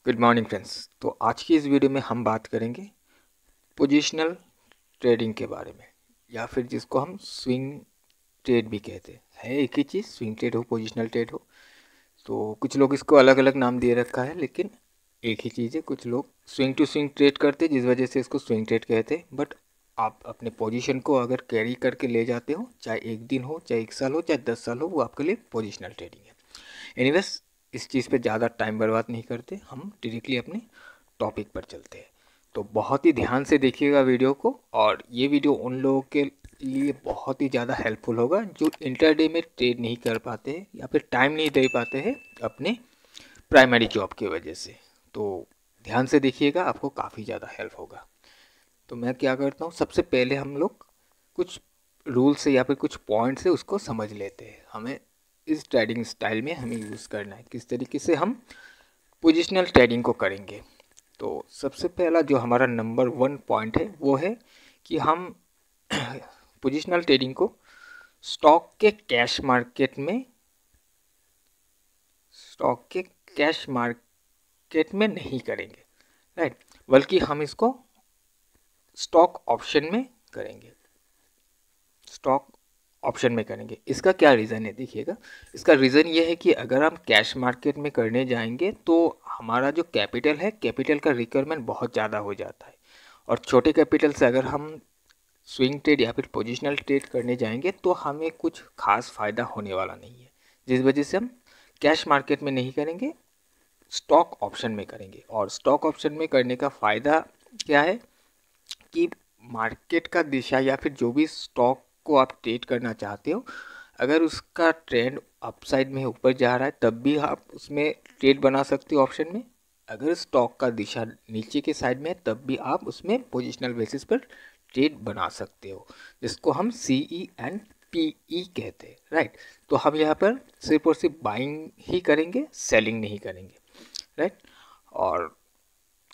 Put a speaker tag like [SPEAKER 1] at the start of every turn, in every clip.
[SPEAKER 1] Good morning friends. तो आज की इस वीडियो में हम बात करेंगे पोजिशनल ट्रेडिंग के बारे में, या फिर जिसको हम स्विंग ट्रेड भी कहते हैं। है एक ही चीज़, स्विंग ट्रेड हो पोजिशनल ट्रेड हो। तो कुछ लोग इसको अलग अलग नाम दे रखा है, लेकिन एक ही चीज़ है। कुछ लोग स्विंग टू स्विंग ट्रेड करते हैं, जिस वजह से इसको स्विंग ट्रेड कहते हैं। बट आप अपने पोजीशन को अगर कैरी करके ले जाते हो, चाहे एक दिन हो, चाहे एक साल हो, चाहे 10 साल हो, वो आपके लिए पोजिशनल ट्रेडिंग है। एनीवेज, इस चीज़ पे ज़्यादा टाइम बर्बाद नहीं करते, हम डायरेक्टली अपने टॉपिक पर चलते हैं। तो बहुत ही ध्यान से देखिएगा वीडियो को, और ये वीडियो उन लोगों के लिए बहुत ही ज़्यादा हेल्पफुल होगा जो इंटरडे में ट्रेड नहीं कर पाते हैं या फिर टाइम नहीं दे पाते हैं अपने प्राइमरी जॉब की वजह से। तो ध्यान से देखिएगा, आपको काफ़ी ज़्यादा हेल्प होगा। तो मैं क्या करता हूँ, सबसे पहले हम लोग कुछ रूल्स से या फिर कुछ पॉइंट से उसको समझ लेते हैं। हमें इस ट्रेडिंग स्टाइल में हमें यूज़ करना है, किस तरीके से हम पोजिशनल ट्रेडिंग को करेंगे। तो सबसे पहला जो हमारा नंबर 1 पॉइंट है वो है कि हम पोजिशनल ट्रेडिंग को स्टॉक के कैश मार्केट में नहीं करेंगे, राइट, बल्कि हम इसको स्टॉक ऑप्शन में करेंगे। स्टॉक ऑप्शन में करेंगे। इसका क्या रीज़न है, देखिएगा। इसका रीज़न ये है कि अगर हम कैश मार्केट में करने जाएंगे तो हमारा जो कैपिटल है, कैपिटल का रिक्वायरमेंट बहुत ज़्यादा हो जाता है, और छोटे कैपिटल से अगर हम स्विंग ट्रेड या फिर पोजिशनल ट्रेड करने जाएंगे तो हमें कुछ खास फ़ायदा होने वाला नहीं है, जिस वजह से हम कैश मार्केट में नहीं करेंगे, स्टॉक ऑप्शन में करेंगे। और स्टॉक ऑप्शन में करने का फ़ायदा क्या है कि मार्केट का दिशा या फिर जो भी स्टॉक को आप ट्रेड करना चाहते हो, अगर उसका ट्रेंड अपसाइड में ऊपर जा रहा है तब भी आप उसमें ट्रेड बना सकते हो ऑप्शन में। अगर स्टॉक का दिशा नीचे के साइड में है तब भी आप उसमें पोजिशनल बेसिस पर ट्रेड बना सकते हो, जिसको हम CE एंड PE कहते हैं, राइट। तो हम यहाँ पर सिर्फ और सिर्फ बाइंग ही करेंगे, सेलिंग नहीं करेंगे, राइट। और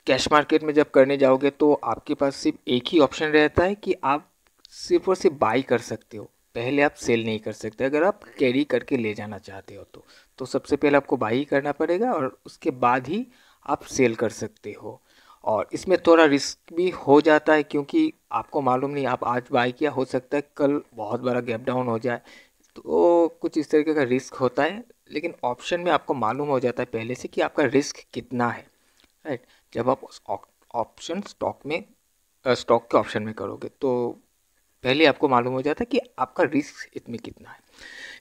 [SPEAKER 1] कैश मार्केट में जब करने जाओगे तो आपके पास सिर्फ एक ही ऑप्शन रहता है कि आप सिर्फ और सिर्फ बाई कर सकते हो, पहले आप सेल नहीं कर सकते। अगर आप कैरी करके ले जाना चाहते हो तो सबसे पहले आपको बाई करना पड़ेगा, और उसके बाद ही आप सेल कर सकते हो। और इसमें थोड़ा रिस्क भी हो जाता है, क्योंकि आपको मालूम नहीं, आप आज बाई किया, हो सकता है कल बहुत बड़ा गैप डाउन हो जाए, तो कुछ इस तरीके का रिस्क होता है। लेकिन ऑप्शन में आपको मालूम हो जाता है पहले से कि आपका रिस्क कितना है, राइट। जब आप ऑप्शन स्टॉक के ऑप्शन में करोगे तो पहले आपको मालूम हो जाता है कि आपका रिस्क इसमें कितना है।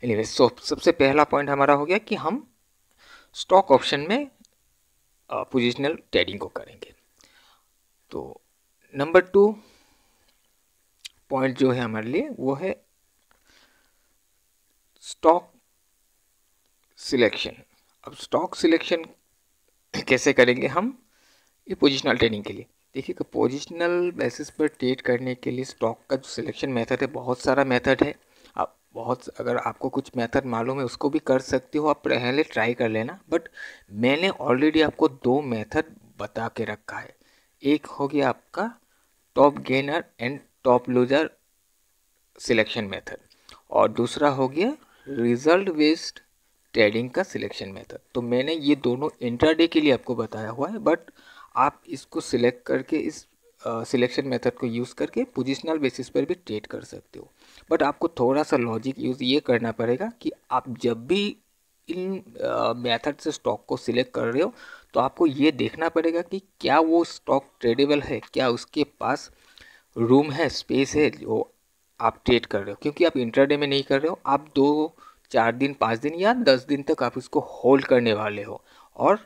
[SPEAKER 1] एनीवे, सबसे पहला पॉइंट हमारा हो गया कि हम स्टॉक ऑप्शन में पोजिशनल ट्रेडिंग को करेंगे। तो नंबर 2 पॉइंट जो है हमारे लिए वो है स्टॉक सिलेक्शन। अब स्टॉक सिलेक्शन कैसे करेंगे हम ये पोजिशनल ट्रेडिंग के लिए? देखिए कि पोजिशनल बेसिस पर ट्रेड करने के लिए स्टॉक का जो सिलेक्शन मेथड है, बहुत सारा मेथड है। आप अगर आपको कुछ मेथड मालूम है उसको भी कर सकते हो, आप पहले ट्राई कर लेना। बट मैंने ऑलरेडी आपको 2 मेथड बता के रखा है। एक हो गया आपका top gainer and top loser selection method, और दूसरा हो गया रिजल्ट बेस्ड ट्रेडिंग का सिलेक्शन मेथड। तो मैंने ये दोनों इंट्राडे के लिए आपको बताया हुआ है, बट आप इसको सिलेक्ट करके इस सिलेक्शन मेथड को यूज़ करके पोजिशनल बेसिस पर भी ट्रेड कर सकते हो। बट आपको थोड़ा सा लॉजिक यूज़ ये करना पड़ेगा कि आप जब भी इन मेथड से स्टॉक को सिलेक्ट कर रहे हो तो आपको ये देखना पड़ेगा कि क्या वो स्टॉक ट्रेडेबल है, क्या उसके पास रूम है, स्पेस है जो आप ट्रेड कर रहे हो। क्योंकि आप इंट्राडे में नहीं कर रहे हो, आप 2-4 दिन, 5 दिन या 10 दिन तक आप इसको होल्ड करने वाले हो, और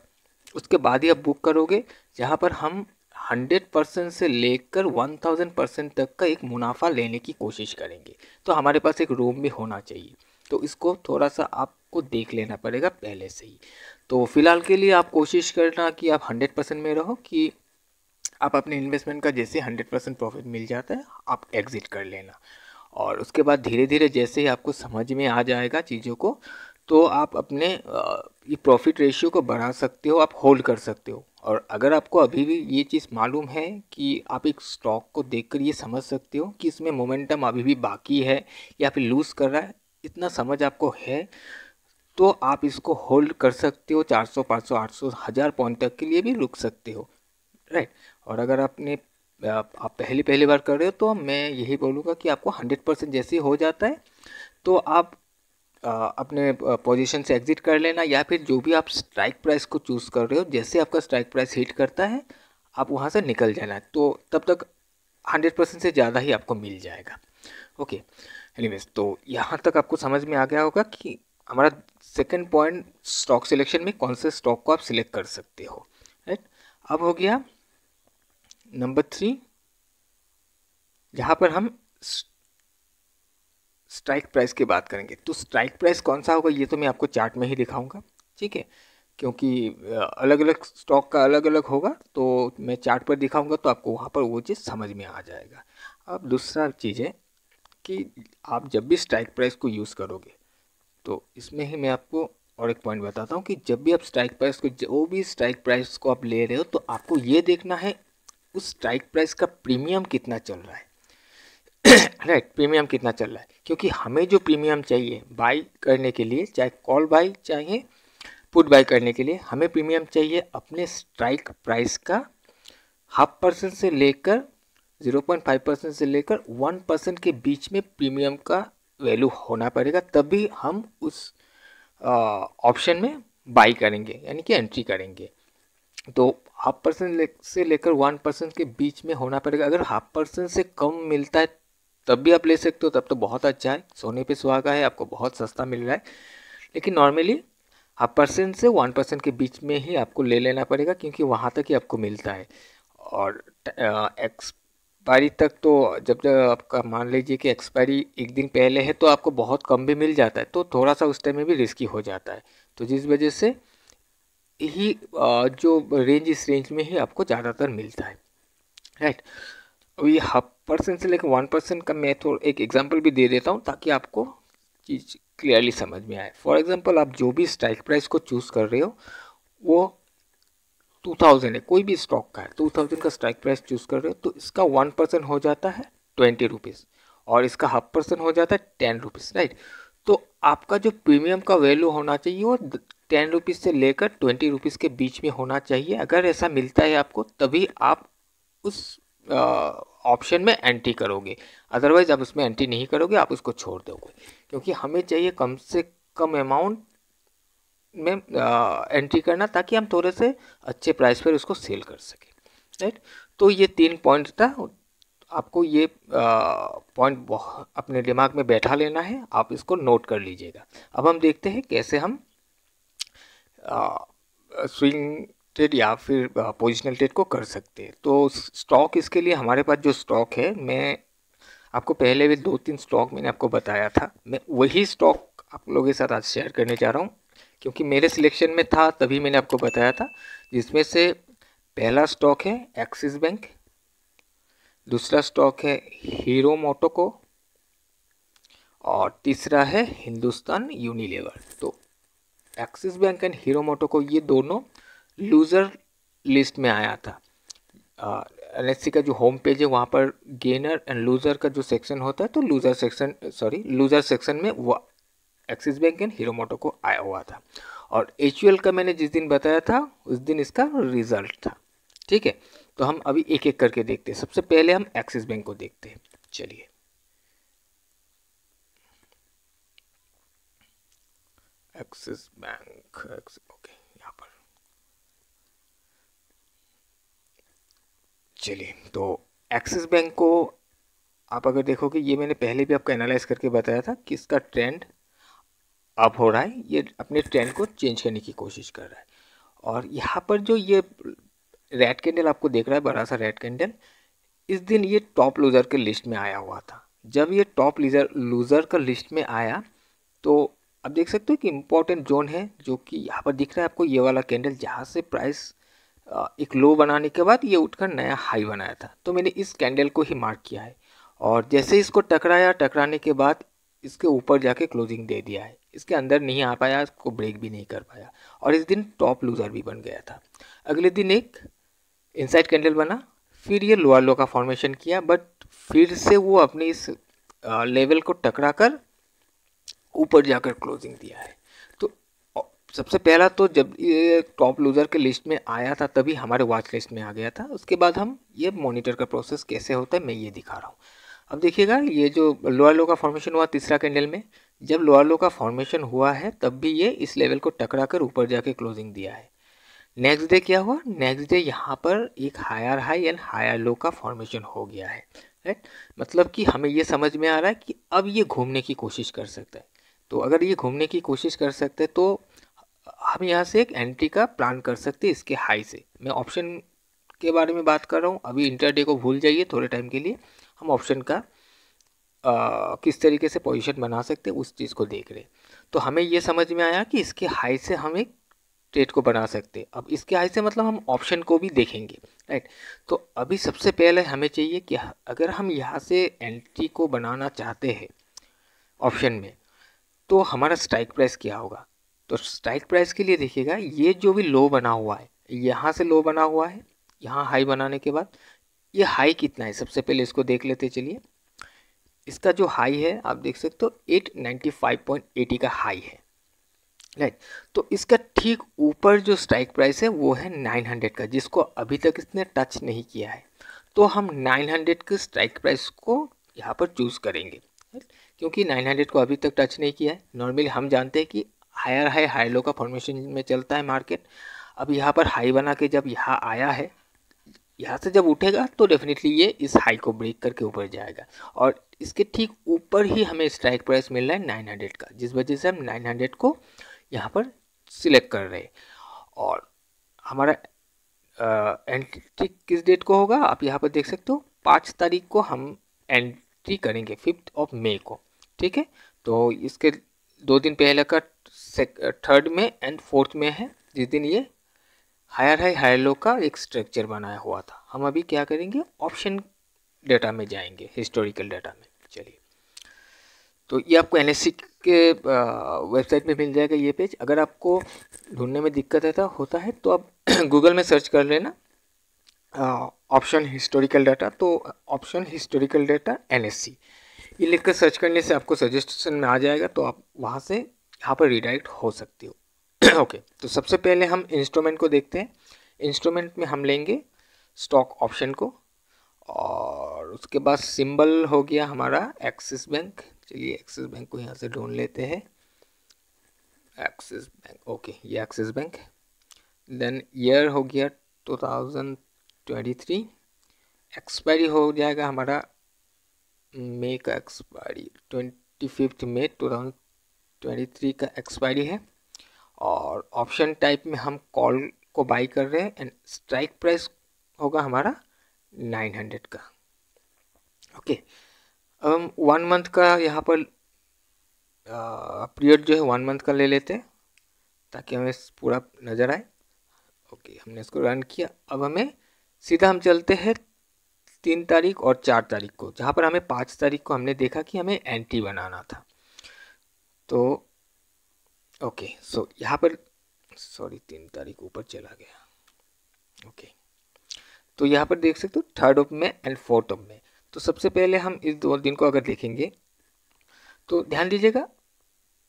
[SPEAKER 1] उसके बाद ही आप बुक करोगे, जहाँ पर हम 100% से लेकर 1000% तक का एक मुनाफा लेने की कोशिश करेंगे। तो हमारे पास एक रूम भी होना चाहिए, तो इसको थोड़ा सा आपको देख लेना पड़ेगा पहले से ही। तो फिलहाल के लिए आप कोशिश करना कि आप 100% में रहो, कि आप अपने इन्वेस्टमेंट का जैसे 100% प्रॉफिट मिल जाता है आप एग्ज़िट कर लेना। और उसके बाद धीरे धीरे जैसे ही आपको समझ में आ जाएगा चीज़ों को, तो आप अपने ये प्रॉफिट रेशियो को बढ़ा सकते हो, आप होल्ड कर सकते हो। और अगर आपको अभी भी ये चीज़ मालूम है कि आप एक स्टॉक को देखकर ये समझ सकते हो कि इसमें मोमेंटम अभी भी बाकी है या फिर लूज़ कर रहा है, इतना समझ आपको है, तो आप इसको होल्ड कर सकते हो 400, 500, 800, 1000 पॉइंट तक के लिए भी रुक सकते हो, राइट। और अगर आप पहली बार कर रहे हो तो मैं यही बोलूँगा कि आपको 100% जैसे ही हो जाता है तो आप अपने पोजीशन से एग्जिट कर लेना, या फिर जो भी आप स्ट्राइक प्राइस को चूज़ कर रहे हो, जैसे आपका स्ट्राइक प्राइस हिट करता है आप वहाँ से निकल जाना, तो तब तक 100% से ज़्यादा ही आपको मिल जाएगा। ओके, एनीवेज, तो यहाँ तक आपको समझ में आ गया होगा कि हमारा सेकंड पॉइंट स्टॉक सिलेक्शन में कौन से स्टॉक को आप सिलेक्ट कर सकते हो, राइट। अब हो गया नंबर 3, जहाँ पर हम स्ट्राइक प्राइस की बात करेंगे। तो स्ट्राइक प्राइस कौन सा होगा ये तो मैं आपको चार्ट में ही दिखाऊंगा, ठीक है, क्योंकि अलग अलग स्टॉक का अलग अलग होगा, तो मैं चार्ट पर दिखाऊंगा तो आपको वहाँ पर वो चीज़ समझ में आ जाएगा। अब दूसरा चीज़ है कि आप जब भी स्ट्राइक प्राइस को यूज़ करोगे तो इसमें ही मैं आपको और एक पॉइंट बताता हूँ कि जब भी आप स्ट्राइक प्राइस को, जो भी स्ट्राइक प्राइस को आप ले रहे हो, तो आपको ये देखना है उस स्ट्राइक प्राइस का प्रीमियम कितना चल रहा है, राइट, प्रीमियम कितना चल रहा है, क्योंकि हमें जो प्रीमियम चाहिए बाई करने के लिए, चाहे कॉल बाई चाहे पुट बाई करने के लिए, हमें प्रीमियम चाहिए अपने स्ट्राइक प्राइस का 0.5% से लेकर 0.5% से लेकर 1% के बीच में प्रीमियम का वैल्यू होना पड़ेगा, तभी हम उस ऑप्शन में बाई करेंगे, यानी कि एंट्री करेंगे। तो 0.5% से लेकर 1% के बीच में होना पड़ेगा। अगर 0.5% से कम मिलता है तब भी आप ले सकते हो, तब तो बहुत अच्छा है, सोने पे सुहागा है, आपको बहुत सस्ता मिल रहा है। लेकिन नॉर्मली 0.5% से 1% के बीच में ही आपको ले लेना पड़ेगा, क्योंकि वहाँ तक ही आपको मिलता है। और एक्सपायरी तक तो जब आपका मान लीजिए कि एक्सपायरी एक दिन पहले है तो आपको बहुत कम भी मिल जाता है, तो थोड़ा सा उस टाइम में भी रिस्की हो जाता है। तो जिस वजह से ही जो रेंज, इस रेंज में ही आपको ज़्यादातर मिलता है, राइट। ये 0.5% से लेकर 1% का मैं तो एक एग्जांपल भी दे देता हूँ ताकि आपको चीज़ क्लियरली समझ में आए। फॉर एग्जांपल, आप जो भी स्ट्राइक प्राइस को चूज़ कर रहे हो वो 2000 है, कोई भी स्टॉक का है, 2000 का स्ट्राइक प्राइस चूज़ कर रहे हो, तो इसका 1% हो जाता है 20 रुपीज़ और इसका 0.5% हो जाता है 10 रुपीज़, राइट। तो आपका जो प्रीमियम का वैल्यू होना चाहिए वो 10 रुपीज़ से लेकर 20 रुपीज़ के बीच में होना चाहिए। अगर ऐसा मिलता है आपको तभी आप उस ऑप्शन में एंट्री करोगे, अदरवाइज आप उसमें एंट्री नहीं करोगे, आप उसको छोड़ दोगे, क्योंकि हमें चाहिए कम से कम अमाउंट में एंट्री करना, ताकि हम थोड़े से अच्छे प्राइस पर उसको सेल कर सकें, राइट। तो ये 3 पॉइंट था, आपको ये पॉइंट अपने दिमाग में बैठा लेना है, आप इसको नोट कर लीजिएगा। अब हम देखते हैं कैसे हम स्विंग ट्रेड या फिर पोजिशनल ट्रेड को कर सकते हैं। तो स्टॉक, इसके लिए हमारे पास जो स्टॉक है, मैं आपको पहले भी 2-3 स्टॉक मैंने आपको बताया था, मैं वही स्टॉक आप लोगों के साथ आज शेयर करने जा रहा हूँ, क्योंकि मेरे सिलेक्शन में था तभी मैंने आपको बताया था। जिसमें से पहला स्टॉक है एक्सिस बैंक, दूसरा स्टॉक है हीरो मोटोको और तीसरा है हिंदुस्तान यूनिलीवर। तो एक्सिस बैंक एंड हीरो मोटोको ये दोनों लूज़र लिस्ट में आया था। एनएससी का जो होम पेज है वहाँ पर गेनर एंड लूज़र का जो सेक्शन होता है, तो लूज़र सेक्शन में वो एक्सिस बैंक एंड हीरो मोटोको आया हुआ था। और एचयूएल का मैंने जिस दिन बताया था उस दिन इसका रिजल्ट था, ठीक है। तो हम अभी एक एक करके देखते हैं। सबसे पहले हम एक्सिस बैंक को देखते हैं, चलिए। एक्सिस बैंक, ओके, यहाँ पर चलिए। तो एक्सिस बैंक को आप अगर देखोगे, ये मैंने पहले भी आपको एनालाइज करके बताया था कि इसका ट्रेंड अप हो रहा है, ये अपने ट्रेंड को चेंज करने की कोशिश कर रहा है। और यहाँ पर जो ये रेड कैंडल आपको देख रहा है, बड़ा सा रेड कैंडल, इस दिन ये टॉप लूज़र के लिस्ट में आया हुआ था। जब ये टॉप लूज़र का लिस्ट में आया तो आप देख सकते हो कि इम्पोर्टेंट जोन है, जो कि यहाँ पर दिख रहा है आपको, ये वाला कैंडल, जहाँ से प्राइस एक लो बनाने के बाद ये उठकर नया हाई बनाया था। तो मैंने इस कैंडल को ही मार्क किया है और जैसे इसको टकराया, टकराने के बाद इसके ऊपर जाके क्लोजिंग दे दिया है, इसके अंदर नहीं आ पाया, इसको ब्रेक भी नहीं कर पाया और इस दिन टॉप लूज़र भी बन गया था। अगले दिन एक इनसाइड कैंडल बना, फिर ये लोअर लो का फॉर्मेशन किया, बट फिर से वो अपने इस लेवल को टकरा कर ऊपर जाकर क्लोजिंग दिया है। तो सबसे पहला तो जब ये टॉप लूज़र के लिस्ट में आया था तभी हमारे वॉच लिस्ट में आ गया था। उसके बाद हम ये मॉनिटर का प्रोसेस कैसे होता है मैं ये दिखा रहा हूँ। अब देखिएगा ये जो लोअर लो का फॉर्मेशन हुआ तीसरा कैंडल में, जब लोअर लो का फॉर्मेशन हुआ है तब भी ये इस लेवल को टकरा कर ऊपर जाके क्लोजिंग दिया है। नेक्स्ट डे क्या हुआ, नेक्स्ट डे यहाँ पर एक higher high and higher low का फॉर्मेशन हो गया है, राइट। मतलब कि हमें ये समझ में आ रहा है कि अब ये घूमने की कोशिश कर सकता है। तो अगर ये घूमने की कोशिश कर सकते हैं तो हम यहाँ से एक एंट्री का प्लान कर सकते हैं इसके हाई से। मैं ऑप्शन के बारे में बात कर रहा हूँ, अभी इंटरडे को भूल जाइए थोड़े टाइम के लिए। हम ऑप्शन का किस तरीके से पोजीशन बना सकते हैं उस चीज़ को देख रहे हैं। तो हमें ये समझ में आया कि इसके हाई से हम एक ट्रेड को बना सकते हैं। अब इसके हाई से मतलब हम ऑप्शन को भी देखेंगे, राइट। तो अभी सबसे पहले हमें चाहिए कि अगर हम यहाँ से एंट्री को बनाना चाहते हैं ऑप्शन में तो हमारा स्ट्राइक प्राइस क्या होगा। तो स्ट्राइक प्राइस के लिए देखिएगा ये जो भी लो बना हुआ है, यहाँ से लो बना हुआ है, यहाँ हाई बनाने के बाद ये हाई कितना है सबसे पहले इसको देख लेते चलिए। इसका जो हाई है आप देख सकते हो 895.80 का हाई है, राइट। तो इसका ठीक ऊपर जो स्ट्राइक प्राइस है वो है 900 का, जिसको अभी तक इसने टच नहीं किया है। तो हम 900 के स्ट्राइक प्राइस को यहाँ पर चूज़ करेंगे, क्योंकि 900 को अभी तक टच नहीं किया है। नॉर्मली हम जानते हैं कि हायर हाई हाई लो का फॉर्मेशन में चलता है मार्केट। अब यहाँ पर हाई बना के जब यहाँ आया है, यहाँ से जब उठेगा तो डेफिनेटली ये इस हाई को ब्रेक करके ऊपर जाएगा और इसके ठीक ऊपर ही हमें स्ट्राइक प्राइस मिल रहा है 900 का, जिस वजह से हम 900 को यहाँ पर सिलेक्ट कर रहे हैं। और हमारा एंट्री किस डेट को होगा आप यहाँ पर देख सकते हो, 5 तारीख को हम एंट्री करेंगे 5 मई को, ठीक है। तो इसके 2 दिन पहले का 3rd में एंड 4th में है, जिस दिन ये हायर हाई हायर लो का एक स्ट्रक्चर बनाया हुआ था। हम अभी क्या करेंगे ऑप्शन डेटा में जाएंगे, हिस्टोरिकल डाटा में। चलिए, तो ये आपको NSE के वेबसाइट में मिल जाएगा ये पेज। अगर आपको ढूंढने में दिक्कत होता है तो आप गूगल में सर्च कर लेना ऑप्शन हिस्टोरिकल डाटा। तो ऑप्शन हिस्टोरिकल डाटा NSE ये लिखकर सर्च करने से आपको सजेशन में आ जाएगा, तो आप वहाँ से यहाँ पर रिडायरेक्ट हो सकते हो। ओके, तो सबसे पहले हम इंस्ट्रूमेंट को देखते हैं। इंस्ट्रूमेंट में हम लेंगे स्टॉक ऑप्शन को और उसके बाद सिंबल हो गया हमारा एक्सिस बैंक। चलिए एक्सिस बैंक को यहाँ से ढूंढ लेते हैं, एक्सिस बैंक, ओके ये एक्सिस बैंक। देन ईयर हो गया 2023, एक्सपायरी हो जाएगा हमारा मई का एक्सपायरी 25 मई 2023 का एक्सपायरी है। और ऑप्शन टाइप में हम कॉल को बाई कर रहे हैं एंड स्ट्राइक प्राइस होगा हमारा 900 का। ओके, अब हम 1 मंथ का यहाँ पर पीरियड जो है 1 मंथ का ले लेते हैं ताकि हमें पूरा नज़र आए। ओके, हमने इसको रन किया। अब हमें सीधा हम चलते हैं 3 तारीख और 4 तारीख को, जहाँ पर हमें 5 तारीख को हमने देखा कि हमें एंट्री बनाना था। तो ओके, सो यहाँ पर 3 तारीख ऊपर चला गया। ओके, तो यहाँ पर देख सकते हो 3rd में एंड 4th में। तो सबसे पहले हम इस 2 दिन को अगर देखेंगे तो ध्यान दीजिएगा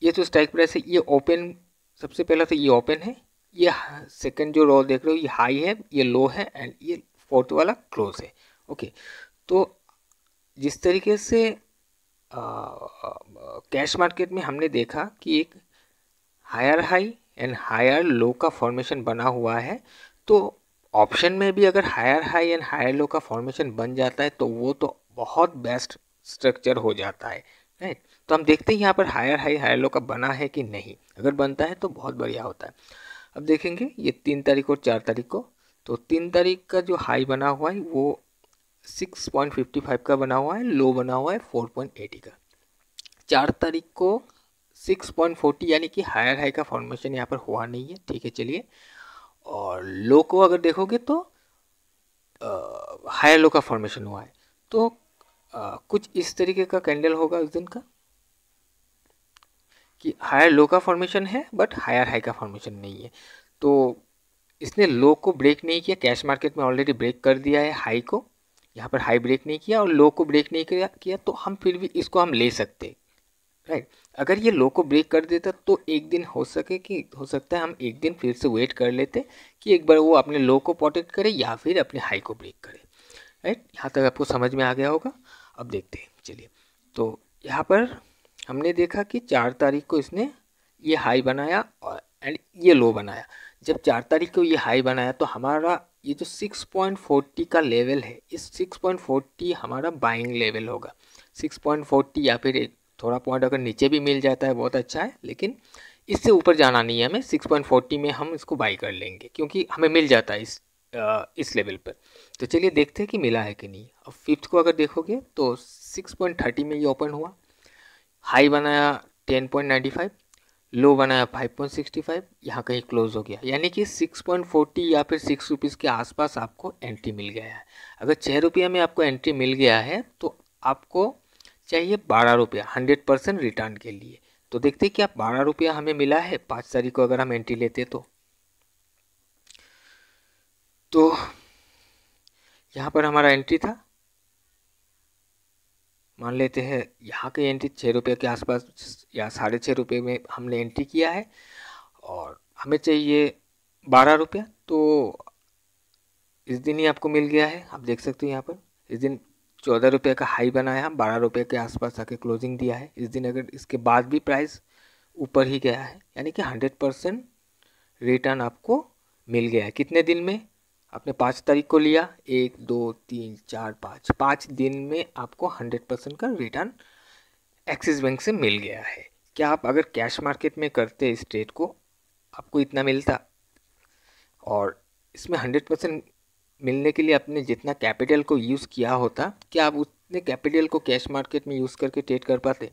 [SPEAKER 1] ये जो स्ट्राइक प्राइस है ये ओपन, सबसे पहला तो ये ओपन है, ये सेकंड जो रो देख रहे हो ये हाई है, ये लो है एंड ये 4th वाला क्लोज है। ओके, तो जिस तरीके से कैश मार्केट में हमने देखा कि एक higher high and higher low का फॉर्मेशन बना हुआ है, तो ऑप्शन में भी अगर higher high and higher low का फॉर्मेशन बन जाता है तो वो तो बहुत बेस्ट स्ट्रक्चर हो जाता है, राइट। तो हम देखते हैं यहाँ पर हायर हाई हायर लो का बना है कि नहीं। अगर बनता है तो बहुत बढ़िया होता है। अब देखेंगे ये 3 तारीख और 4 तारीख को। तो 3 तारीख का जो हाई बना हुआ है वो 6.55 का बना हुआ है, लो बना हुआ है 4.80 का। 4 तारीख को 6.40 यानी कि हायर हाई का फॉर्मेशन यहाँ पर हुआ नहीं है, ठीक है। चलिए, और लो को अगर देखोगे तो हायर लो का फॉर्मेशन हुआ है। तो कुछ इस तरीके का कैंडल होगा उस दिन का कि हायर लो का फॉर्मेशन है बट हायर हाई का फॉर्मेशन नहीं है। तो इसने लो को ब्रेक नहीं किया, कैश मार्केट में ऑलरेडी ब्रेक कर दिया है हाई को, यहाँ पर हाई ब्रेक नहीं किया और लो को ब्रेक नहीं किया, तो हम फिर भी इसको हम ले सकते, राइट। अगर ये लो को ब्रेक कर देता तो एक दिन हो सकता है हम एक दिन फिर से वेट कर लेते कि एक बार वो अपने लो को प्रोटेक्ट करे या फिर अपने हाई को ब्रेक करे। राइट, यहाँ तक आपको समझ में आ गया होगा। अब देखते हैं, चलिए। तो यहाँ पर हमने देखा कि 4 तारीख को इसने ये हाई बनाया और एंड ये लो बनाया। जब 4 तारीख को ये हाई बनाया तो हमारा ये जो 6.40 का लेवल है, इस 6.40 हमारा बाइंग लेवल होगा। 6.40 या फिर एक थोड़ा पॉइंट अगर नीचे भी मिल जाता है बहुत अच्छा है, लेकिन इससे ऊपर जाना नहीं है हमें। 6.40 में हम इसको बाई कर लेंगे क्योंकि हमें मिल जाता है इस लेवल पर। तो चलिए देखते हैं कि मिला है कि नहीं। अब फिफ्थ को अगर देखोगे तो 6.30 में ये ओपन हुआ, हाई बनाया 10.95, लो बनाया 5.65, यहाँ कहीं क्लोज हो गया, यानी कि 6.40 या फिर 6 रुपीज़ के आसपास आपको एंट्री मिल गया है। अगर 6 रुपया में आपको एंट्री मिल गया है तो आपको चाहिए 12 रुपया 100% रिटर्न के लिए। तो देखते हैं क्या 12 रुपया हमें मिला है 5 तारीख को अगर हम एंट्री लेते तो यहाँ पर हमारा एंट्री था, मान लेते हैं यहाँ की एंट्री 6 रुपये के आसपास या 6.5 रुपये में हमने एंट्री किया है और हमें चाहिए 12 रुपया। तो इस दिन ही आपको मिल गया है, आप देख सकते हो यहाँ पर इस दिन 14 रुपये का हाई बनाया, 12 रुपये के आसपास आके क्लोजिंग दिया है। इस दिन अगर इसके बाद भी प्राइस ऊपर ही गया है, यानी कि 100% रिटर्न आपको मिल गया है। कितने दिन में? आपने 5 तारीख को लिया, 1 2 3 4 5 दिन में आपको 100% का रिटर्न एक्सिस बैंक से मिल गया है। क्या आप अगर कैश मार्केट में करते इस ट्रेड को, आपको इतना मिलता? और इसमें 100% मिलने के लिए आपने जितना कैपिटल को यूज़ किया होता, क्या आप उतने कैपिटल को कैश मार्केट में यूज़ करके ट्रेड कर पाते?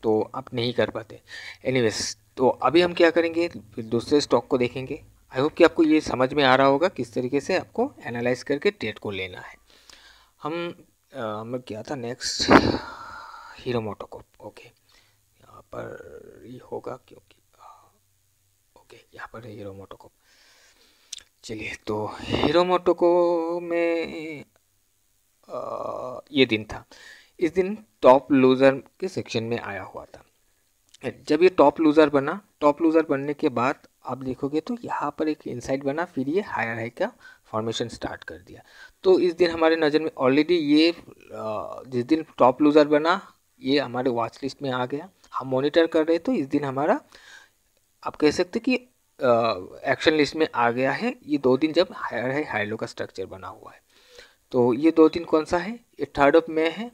[SPEAKER 1] तो आप नहीं कर पाते। एनीवेज, तो अभी हम क्या करेंगे, फिर दूसरे स्टॉक को देखेंगे। आई होप कि आपको ये समझ में आ रहा होगा किस तरीके से आपको एनालाइज करके ट्रेड को लेना है। हमें क्या था नेक्स्ट, हीरो मोटोकॉर्प। ओके, यहाँ पर ये होगा क्योंकि ओके यहाँ पर है हीरो मोटोकॉर्प। चलिए, तो हीरो मोटोकॉर्प में ये दिन था, इस दिन टॉप लूज़र के सेक्शन में आया हुआ था। जब ये टॉप लूज़र बना, टॉप लूज़र बनने के बाद आप देखोगे तो यहाँ पर एक इनसाइड बना, फिर ये हायर हाई का फॉर्मेशन स्टार्ट कर दिया। तो इस दिन हमारे नज़र में ऑलरेडी ये जिस दिन टॉप लूज़र बना ये हमारे वॉच लिस्ट में आ गया, हम मॉनिटर कर रहे। तो इस दिन हमारा आप कह सकते कि एक्शन लिस्ट में आ गया है। ये 2 दिन जब हायर हाई हाई लो का स्ट्रक्चर बना हुआ है। तो ये 2 दिन कौन सा है? ये 3rd मई है,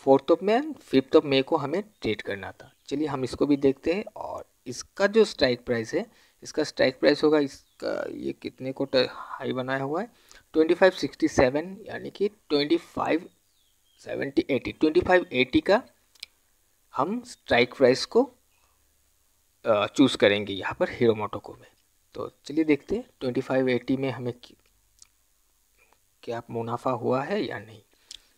[SPEAKER 1] 4 मई एंड 5 मई को हमें ट्रेड करना था। चलिए हम इसको भी देखते हैं। और इसका जो स्ट्राइक प्राइस है, इसका स्ट्राइक प्राइस होगा, इसका ये कितने को हाई बनाया हुआ है 2567, यानी कि 2580 का हम स्ट्राइक प्राइस को चूज़ करेंगे यहाँ पर हीरो मोटोकॉर्प में। तो चलिए देखते हैं 2580 में हमें क्या मुनाफा हुआ है या नहीं।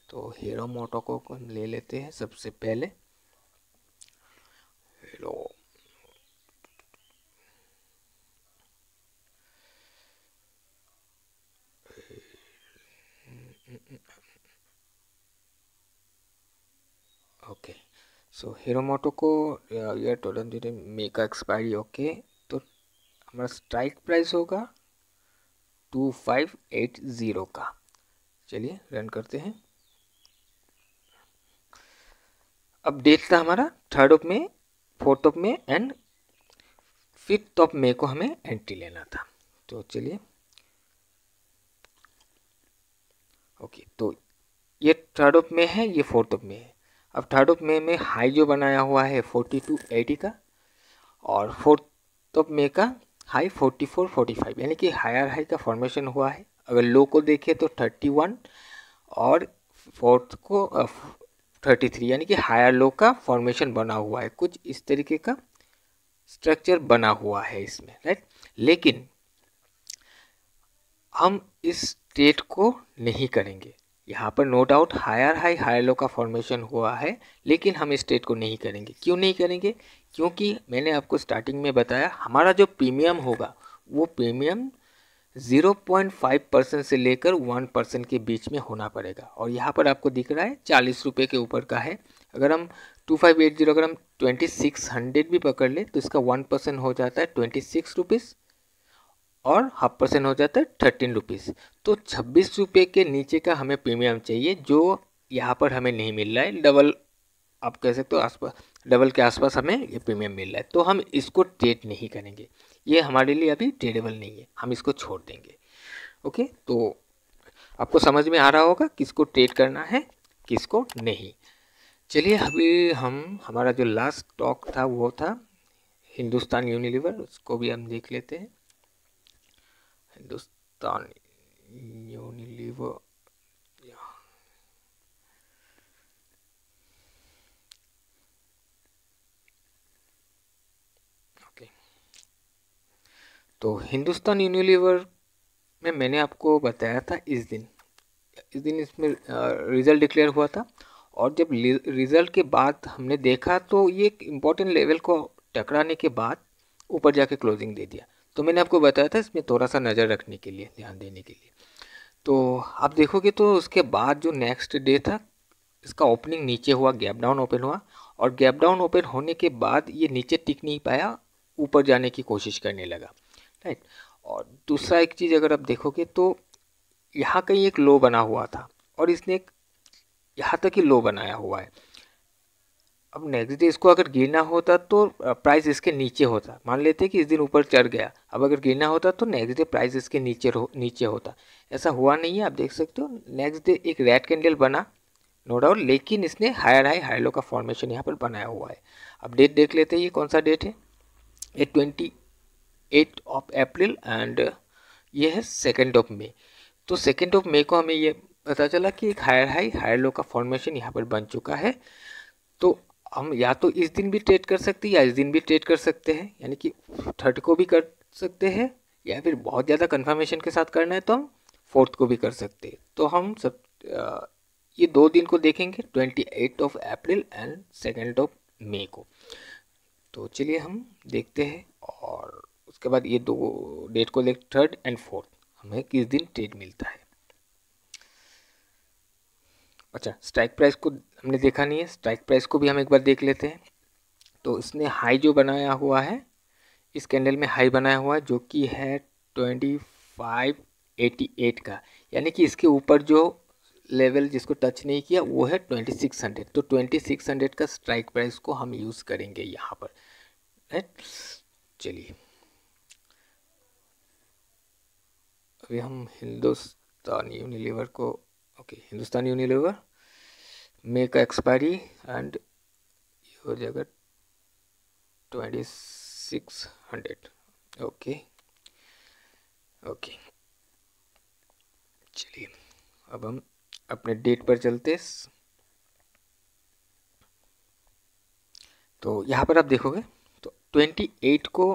[SPEAKER 1] तो हीरो मोटोकॉर्प को हम ले लेते हैं सबसे पहले। हीरो ओके, सो हीरो मोटोकॉर्प ये 20 मई का एक्सपायरी। ओके, तो हमारा स्ट्राइक प्राइस होगा 2580 का। चलिए रन करते हैं। अब डेट था हमारा 3rd मई, 4 मई एंड 5 मई को हमें एंट्री लेना था। तो चलिए ओके, तो ये 3rd मई है, ये 4 मई है। अब 3rd मई में हाई जो बनाया हुआ है 4280 का, और 4 मई का हाई 4445, यानी कि हायर हाई का फॉर्मेशन हुआ है। अगर लो को देखें तो 31 और 4th को 33, यानी कि हायर लो का फॉर्मेशन बना हुआ है। कुछ इस तरीके का स्ट्रक्चर बना हुआ है इसमें, राइट। लेकिन हम इस ट्रेड को नहीं करेंगे। यहाँ पर no doubt higher high higher low का फॉर्मेशन हुआ है, लेकिन हम इस ट्रेड को नहीं करेंगे। क्यों नहीं करेंगे? क्योंकि मैंने आपको स्टार्टिंग में बताया हमारा जो प्रीमियम होगा वो प्रीमियम 0.5% से लेकर 1% के बीच में होना पड़ेगा। और यहाँ पर आपको दिख रहा है 40 रुपये के ऊपर का है। अगर हम 2580 अगर हम 2600 भी पकड़ ले तो इसका 1% हो जाता है 26 रुपीज़ और 0.5% हो जाता है 13 रुपीज़। तो 26 रुपये के नीचे का हमें प्रीमियम चाहिए जो यहाँ पर हमें नहीं मिल रहा है। डबल आप कह सकते हो आसपास, डबल के आसपास हमें ये प्रीमियम मिल रहा है, तो हम इसको ट्रेड नहीं करेंगे, ये हमारे लिए अभी ट्रेडेबल नहीं है, हम इसको छोड़ देंगे। ओके, तो आपको समझ में आ रहा होगा किसको ट्रेड करना है किसको नहीं। चलिए अभी हमारा जो लास्ट स्टॉक था वो था हिंदुस्तान यूनिलीवर, उसको भी हम देख लेते हैं। हिंदुस्तान यूनिलीवर, ओके, तो हिंदुस्तान यूनिलीवर में मैंने आपको बताया था इस दिन इसमें रिज़ल्ट डिक्लेयर हुआ था, और जब रिज़ल्ट के बाद हमने देखा तो ये एक इम्पॉर्टेंट लेवल को टकराने के बाद ऊपर जाके क्लोजिंग दे दिया। तो मैंने आपको बताया था इसमें थोड़ा सा नज़र रखने के लिए, ध्यान देने के लिए। तो आप देखोगे तो उसके बाद जो नेक्स्ट डे था इसका ओपनिंग नीचे हुआ, गैप डाउन ओपन हुआ, और गैप डाउन ओपन होने के बाद ये नीचे टिक नहीं पाया, ऊपर जाने की कोशिश करने लगा, राइट। और दूसरा एक चीज़ अगर आप देखोगे तो यहाँ कहीं एक लो बना हुआ था और इसने एक यहाँ तक ही लो बनाया हुआ है। अब नेक्स्ट डे इसको अगर गिरना होता तो प्राइस इसके नीचे होता, मान लेते कि इस दिन ऊपर चढ़ गया, अब अगर गिरना होता तो नेक्स्ट डे प्राइस इसके नीचे होता। ऐसा हुआ नहीं है, आप देख सकते हो नेक्स्ट डे एक रेड कैंडल बना नो डाउट, लेकिन इसने हायर हाई हायर लो का फॉर्मेशन यहाँ पर बनाया हुआ है। अब डेट देख लेते हैं, ये कौन सा डेट है, ये 28 ऑफ अप्रैल एंड ये है 2 मई। तो 2 मई को हमें ये पता चला कि एक हायर हाई हायर लो का फॉर्मेशन यहाँ पर बन चुका है। तो हम या तो इस दिन भी ट्रेड कर सकते हैं या इस दिन भी ट्रेड कर सकते हैं, यानी कि 3rd को भी कर सकते हैं, या फिर बहुत ज़्यादा कंफर्मेशन के साथ करना है तो हम 4th को भी कर सकते हैं। तो हम सब ये 2 दिन को देखेंगे, 28 ऑफ अप्रैल एंड 2 मई को। तो चलिए हम देखते हैं, और उसके बाद ये 2 डेट को देख 3rd एंड 4th हमें किस दिन ट्रेड मिलता है। अच्छा, स्ट्राइक प्राइस को हमने देखा नहीं है, स्ट्राइक प्राइस को भी हम एक बार देख लेते हैं। तो इसने हाई जो बनाया हुआ है, इस कैंडल में हाई बनाया हुआ है जो कि है 2588 का, यानी कि इसके ऊपर जो लेवल जिसको टच नहीं किया वो है 2600। तो 2600 का स्ट्राइक प्राइस को हम यूज़ करेंगे यहाँ पर, राइट। चलिए अभी हम हिंदुस्तान यूनिलीवर को, ओके, हिंदुस्तान यूनिलीवर मे का एक्सपायरी एंड ये हो जाएगा 2600, ओके ओके। चलिए अब हम अपने डेट पर चलते। तो यहाँ पर आप देखोगे तो 28 को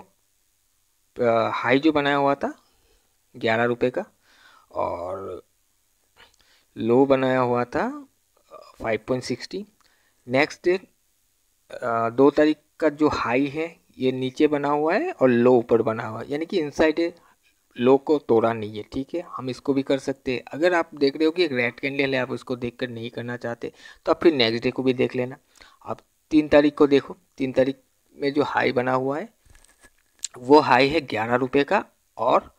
[SPEAKER 1] हाई जो बनाया हुआ था 11 रुपये का, और लो बनाया हुआ था 5.60। नेक्स्ट डे 2 तारीख का जो हाई है ये नीचे बना हुआ है और लो ऊपर बना हुआ है, यानी कि इनसाइड लो को तोड़ा नहीं है, ठीक है। हम इसको भी कर सकते हैं, अगर आप देख रहे हो कि एक रेड कैंडल है आप उसको देखकर नहीं करना चाहते तो आप फिर नेक्स्ट डे को भी देख लेना। आप 3 तारीख को देखो, 3 तारीख में जो हाई बना हुआ है वो हाई है 11 रुपये का, और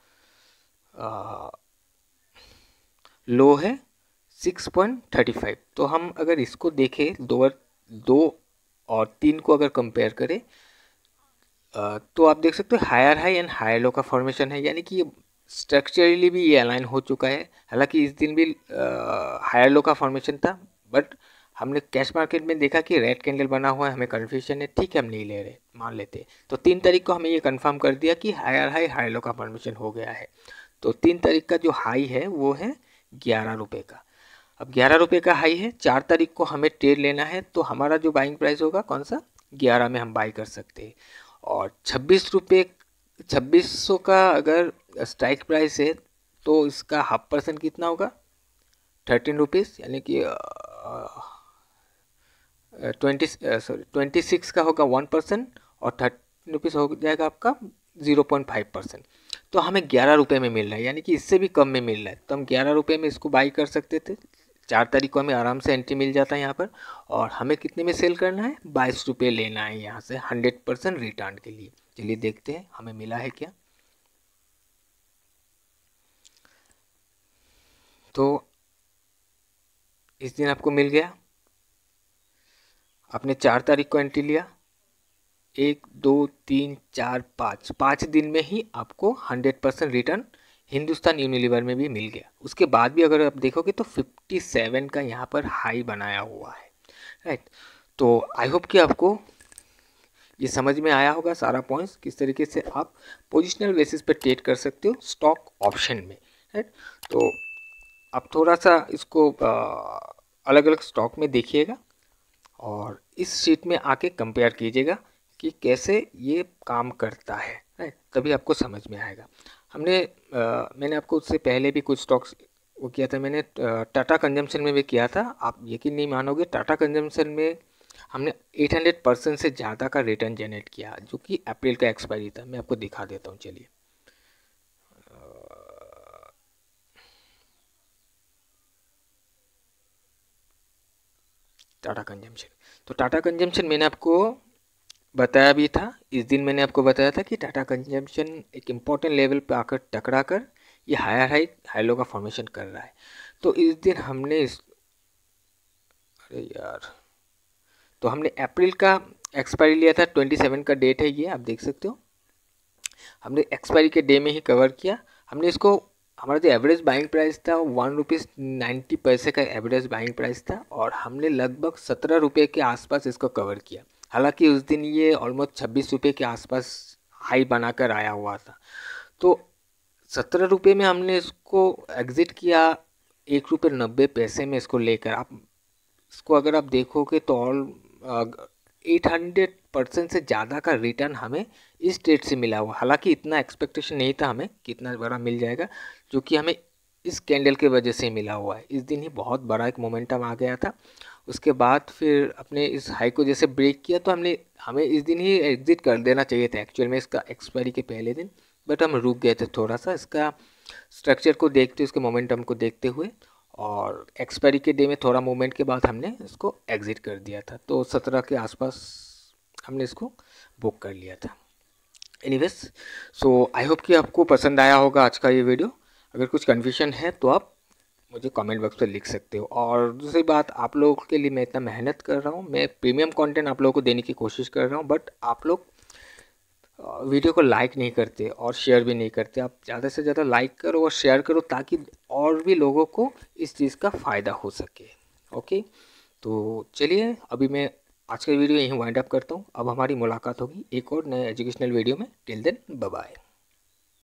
[SPEAKER 1] लो है 6.35। तो हम अगर इसको देखें 2 और 3 को अगर कंपेयर करें तो आप देख सकते हो higher high and higher low का फॉर्मेशन है, यानी कि ये स्ट्रक्चरली भी ये अलाइन हो चुका है। हालांकि इस दिन भी हायर लो का फॉर्मेशन था, बट हमने कैश मार्केट में देखा कि रेड कैंडल बना हुआ है, हमें कन्फ्यूजन है, ठीक है हम नहीं ले रहे, मान लेते। तो 3 तारीख को हमें ये कंफर्म कर दिया कि हायर हाई हायर लो का फॉर्मेशन हो गया है। तो 3 तारीख का जो हाई है वो है 11 रुपये का। अब 11 रुपये का हाई है, 4 तारीख को हमें ट्रेड लेना है, तो हमारा जो बाइंग प्राइस होगा कौन सा, 11 में हम बाई कर सकते हैं। और 26 रुपये 2600 का अगर स्ट्राइक प्राइस है तो इसका 0.5% कितना होगा, 13 रुपीज़, यानी कि 26 का होगा 1%, और 13 रुपीज़ हो जाएगा आपका 0.5%। तो हमें 11 रुपये में मिल रहा है, यानी कि इससे भी कम में मिल रहा है, तो हम 11 रुपये में इसको बाई कर सकते थे। 4 तारीख को हमें आराम से एंट्री मिल जाता है यहाँ पर, और हमें कितने में सेल करना है, 22 रुपये लेना है यहाँ से 100% रिटर्न के लिए। चलिए देखते हैं हमें मिला है क्या। तो इस दिन आपको मिल गया, आपने 4 तारीख को एंट्री लिया, 1 2 3 4 5 दिन में ही आपको 100% रिटर्न हिंदुस्तान यूनिलीवर में भी मिल गया। उसके बाद भी अगर आप देखोगे तो 57 का यहाँ पर हाई बनाया हुआ है, राइट। तो आई होप कि आपको ये समझ में आया होगा सारा पॉइंट्स, किस तरीके से आप पोजिशनल बेसिस पर ट्रेड कर सकते हो स्टॉक ऑप्शन में, राइट। तो आप थोड़ा सा इसको अलग अलग स्टॉक में देखिएगा और इस शीट में आके कंपेयर कीजिएगा कि कैसे ये काम करता है, राइट। तभी आपको समझ में आएगा। मैंने आपको उससे पहले भी कुछ स्टॉक्स वो किया था, मैंने टाटा कंजम्पशन में भी किया था। आप यकीन नहीं मानोगे, टाटा कंजम्पशन में हमने 800% से ज़्यादा का रिटर्न जनरेट किया, जो कि अप्रैल का एक्सपायरी था। मैं आपको दिखा देता हूँ, चलिए। टाटा कंजम्पशन, तो टाटा कंजम्पशन मैंने आपको बताया भी था, इस दिन मैंने आपको बताया था कि टाटा कंजम्पशन एक इम्पॉर्टेंट लेवल पे आकर टकरा कर ये हाई लो का फॉर्मेशन कर रहा है। तो इस दिन हमने अरे यार, तो हमने अप्रैल का एक्सपायरी लिया था, 27 का डेट है ये, आप देख सकते हो। हमने एक्सपायरी के डे में ही कवर किया। हमने इसको, हमारा जो एवरेज बाइंग प्राइस था 1.90 का एवरेज बाइंग प्राइस था, और हमने लगभग 17 रुपये के आसपास इसको कवर किया। हालांकि उस दिन ये ऑलमोस्ट 26 रुपये के आसपास हाई बनाकर आया हुआ था। तो 17 रुपये में हमने इसको एग्ज़िट किया 1.90 में इसको लेकर। आप इसको अगर आप देखोगे तो 800% से ज़्यादा का रिटर्न हमें इस ट्रेड से मिला हुआ। हालांकि इतना एक्सपेक्टेशन नहीं था हमें कि इतना बड़ा मिल जाएगा, जो कि हमें इस कैंडल के वजह से मिला हुआ है। इस दिन ही बहुत बड़ा एक मोमेंटम आ गया था। उसके बाद फिर अपने इस हाई को जैसे ब्रेक किया, तो हमें इस दिन ही एग्ज़िट कर देना चाहिए था एक्चुअल में, इसका एक्सपायरी के पहले दिन। बट हम रुक गए थे थोड़ा सा, इसका स्ट्रक्चर को देखते, उसके मोमेंटम को देखते हुए, और एक्सपायरी के डे में थोड़ा मूवमेंट के बाद हमने इसको एग्ज़िट कर दिया था। तो 17 के आसपास हमने इसको बुक कर लिया था। एनीवेज, सो आई होप कि आपको पसंद आया होगा आज का ये वीडियो। अगर कुछ कन्फ्यूजन है तो आप मुझे कमेंट बॉक्स पर लिख सकते हो। और दूसरी बात, आप लोगों के लिए मैं इतना मेहनत कर रहा हूँ, मैं प्रीमियम कंटेंट आप लोगों को देने की कोशिश कर रहा हूँ, बट आप लोग वीडियो को लाइक नहीं करते और शेयर भी नहीं करते। आप ज़्यादा से ज़्यादा लाइक करो और शेयर करो, ताकि और भी लोगों को इस चीज़ का फ़ायदा हो सके। ओके, तो चलिए अभी मैं आज का वीडियो यहीं वाइंड अप करता हूँ। अब हमारी मुलाकात होगी एक और नए एजुकेशनल वीडियो में। Till then, bye bye.